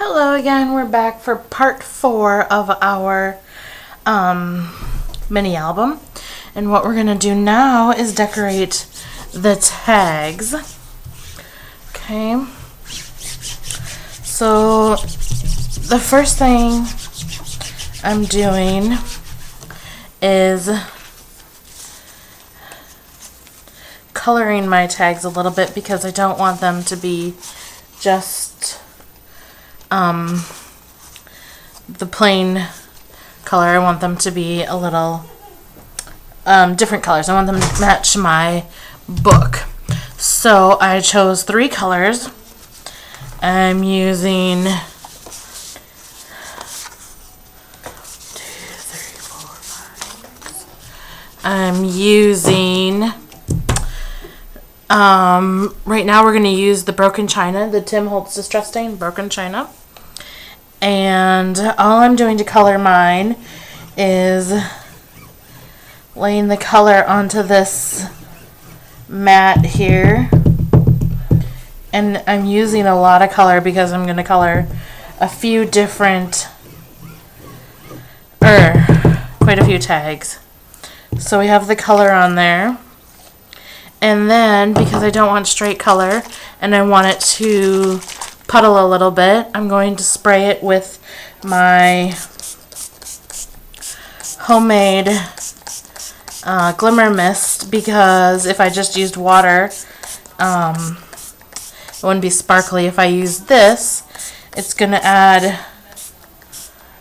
Hello again, we're back for part 4 of our mini album. And what we're going to do now is decorate the tags. Okay. So the first thing I'm doing is coloring my tags a little bit because I don't want them to be just the plain color. I want them to be a little different colors. I want them to match my book. So I chose 3 colors. I'm using 2, 3, 4, 5, 6. I'm using right now we're going to use the Broken China, the Tim Holtz Distress Stain Broken China. And all I'm doing to color mine is laying the color onto this mat here. And I'm using a lot of color because I'm going to color a few different, quite a few tags. So we have the color on there. And then, because I don't want straight color and I want it to puddle a little bit, I'm going to spray it with my homemade glimmer mist, because if I just used water, it wouldn't be sparkly. If I use this, it's going to add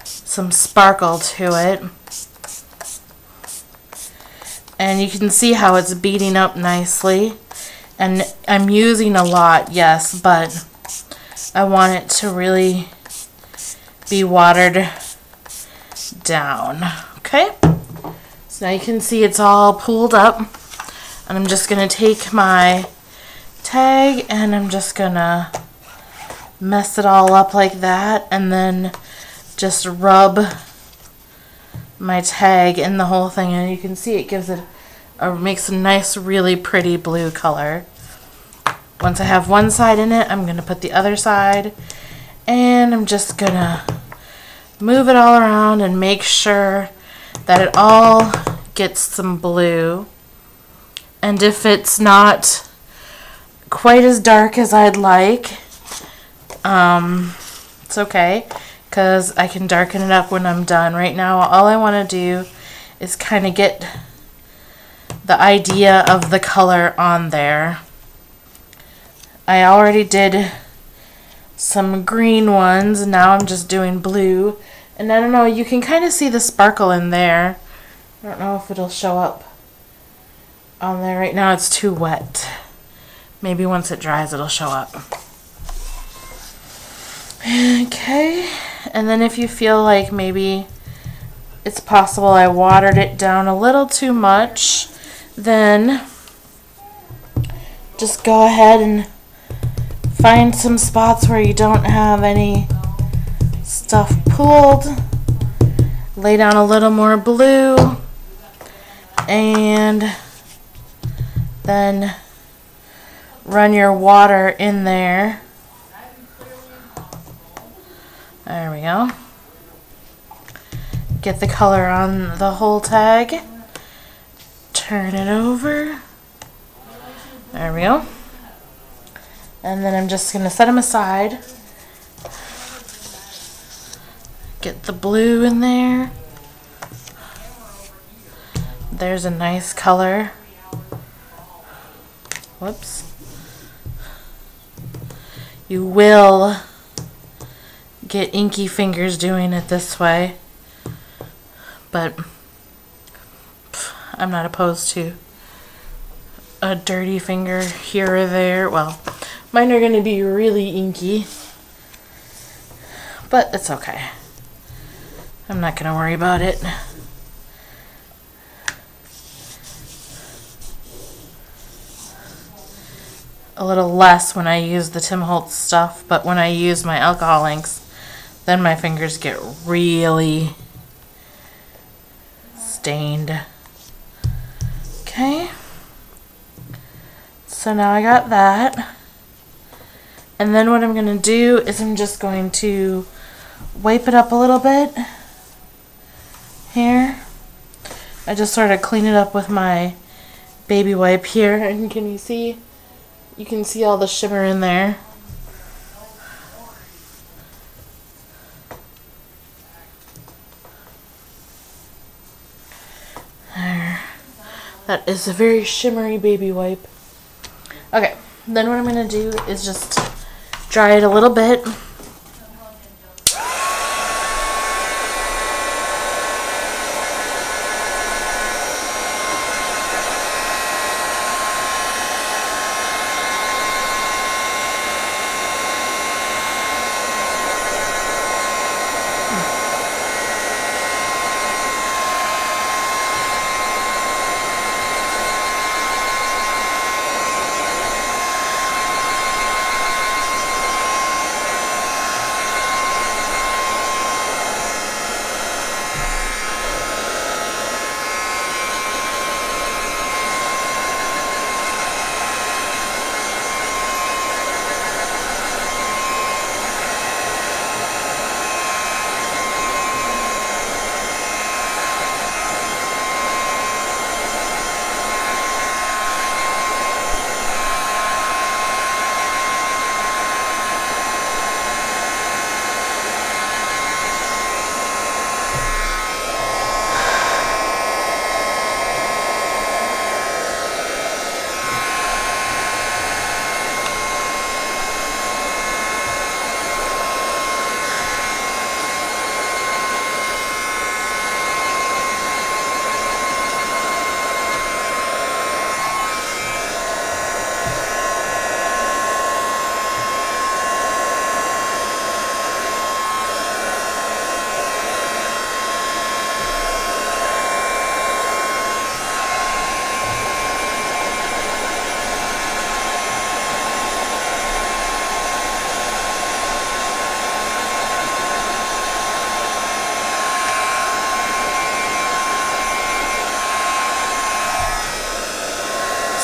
some sparkle to it. And you can see how it's beading up nicely. And I'm using a lot, yes, but I want it to really be watered down. Okay? So now you can see it's all pooled up. And I'm just going to take my tag and I'm just going to mess it all up like that. And then just rub my tag in the whole thing, and you can see it gives it makes a nice, really pretty blue color. Once I have one side in it, I'm going to put the other side, and I'm just going to move it all around and make sure that it all gets some blue. And if it's not quite as dark as I'd like, it's okay, because I can darken it up when I'm done. Right now, all I want to do is kind of get the idea of the color on there. I already did some green ones, and now I'm just doing blue. And I don't know, you can kind of see the sparkle in there. I don't know if it'll show up on there. Right now it's too wet. Maybe once it dries it'll show up. Okay, and then if you feel like maybe it's possible I watered it down a little too much, then just go ahead and find some spots where you don't have any stuff pooled. Lay down a little more blue, and then run your water in there. There we go. Get the color on the whole tag. Turn it over. There we go. And then I'm just going to set them aside. Get the blue in there. There's a nice color. Whoops. You will get inky fingers doing it this way, but I'm not opposed to a dirty finger here or there. Well, mine are going to be really inky, but it's okay. I'm not going to worry about it. A little less when I use the Tim Holtz stuff, but when I use my alcohol inks, then my fingers get really stained. Okay. So now I got that. And then what I'm going to do is I'm just going to wipe it up a little bit here. I just sort of clean it up with my baby wipe here, and can you see? You can see all the shimmer in there. There. That is a very shimmery baby wipe. Okay, then what I'm going to do is just dry it a little bit.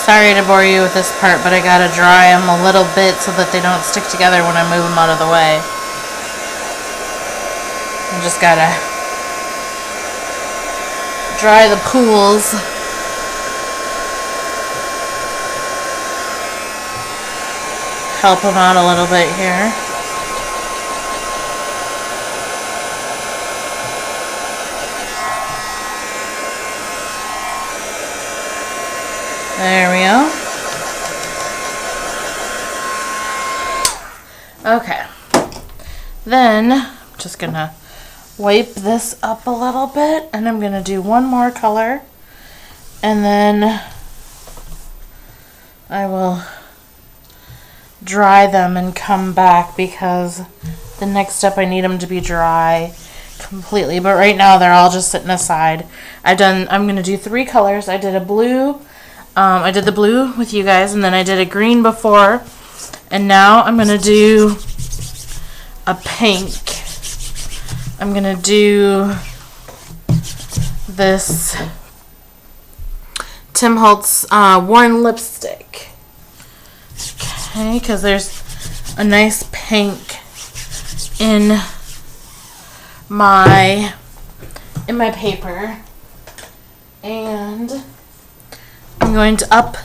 Sorry to bore you with this part, but I gotta dry them a little bit so that they don't stick together when I move them out of the way. I just gotta dry the pools. Help them out a little bit here. There we go. Okay. Then I'm just gonna wipe this up a little bit, and I'm gonna do one more color, and then I will dry them and come back, because the next step I need them to be dry completely. But right now they're all just sitting aside. I'm gonna do 3 colors. I did a blue. I did the blue with you guys, and then I did a green before, and now I'm going to do a pink. I'm going to do this Tim Holtz Worn Lipstick. Okay, because there's a nice pink in my paper, and I'm going to up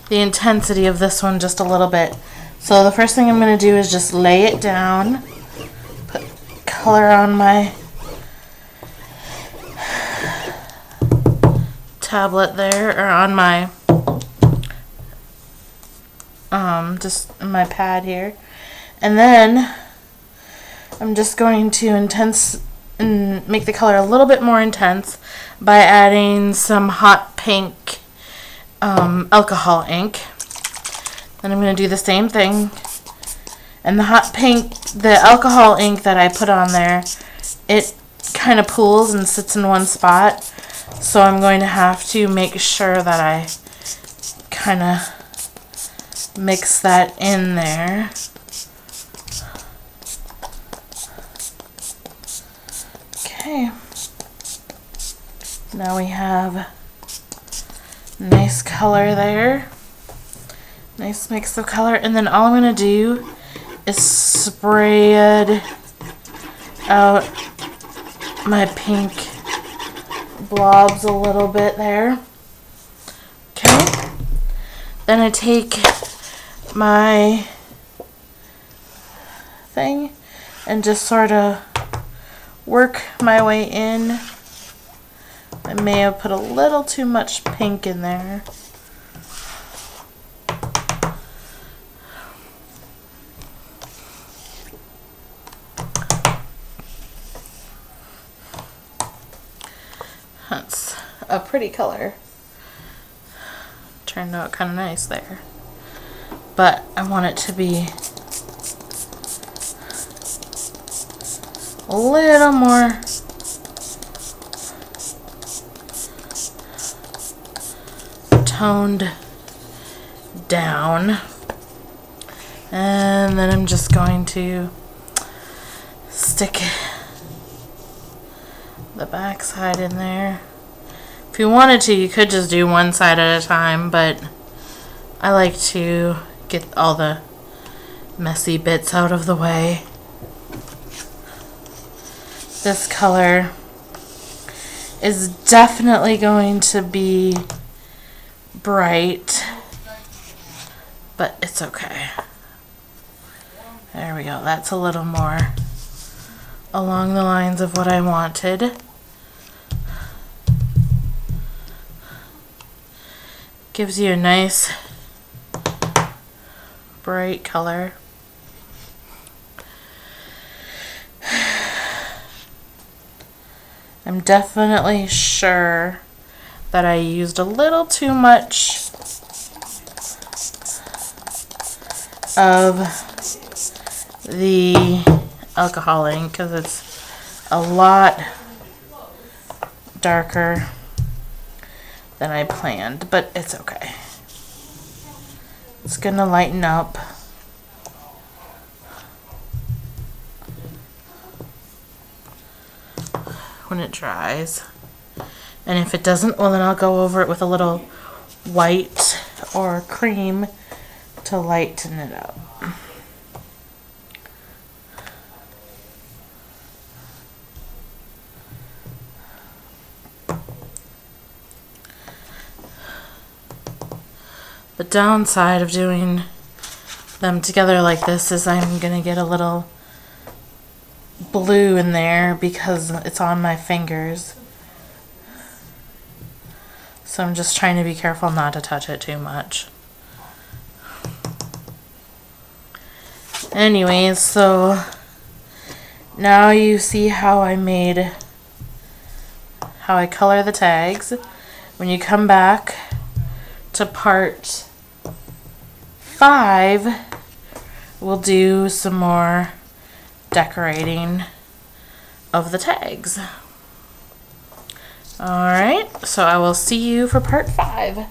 the intensity of this one just a little bit. So the first thing I'm going to do is just lay it down, put color on my tablet there, or on my just my pad here, and then I'm just going to make the color a little bit more intense by adding some hot pink alcohol ink. Then I'm going to do the same thing, and the hot pink, the alcohol ink that I put on there, it kind of pools and sits in one spot, so I'm going to have to make sure that I kind of mix that in there. Okay, now we have nice color there, nice mix of color, and then all I'm going to do sprayed out my pink blobs a little bit there. Okay. Then I take my thing and just sort of work my way in. I may have put a little too much pink in there. That's a pretty color. Turned out kind of nice there. But I want it to be a little more toned down. And then I'm just going to stick the back side in there. If you wanted to, you could just do one side at a time, but I like to get all the messy bits out of the way. This color is definitely going to be bright, but it's okay. There we go. That's a little more along the lines of what I wanted. Gives you a nice bright color. I'm definitely sure that I used a little too much of the alcohol ink because it's a lot darker than I planned, but it's okay. It's gonna lighten up. When it dries. And if it doesn't, well then I'll go over it with a little white or cream to lighten it up. The downside of doing them together like this is I'm gonna get a little blue in there because it's on my fingers. So I'm just trying to be careful not to touch it too much. Anyways, so now you see how I color the tags. When you come back to part 5, we'll do some more decorating of the tags. Alright, so I will see you for part 5.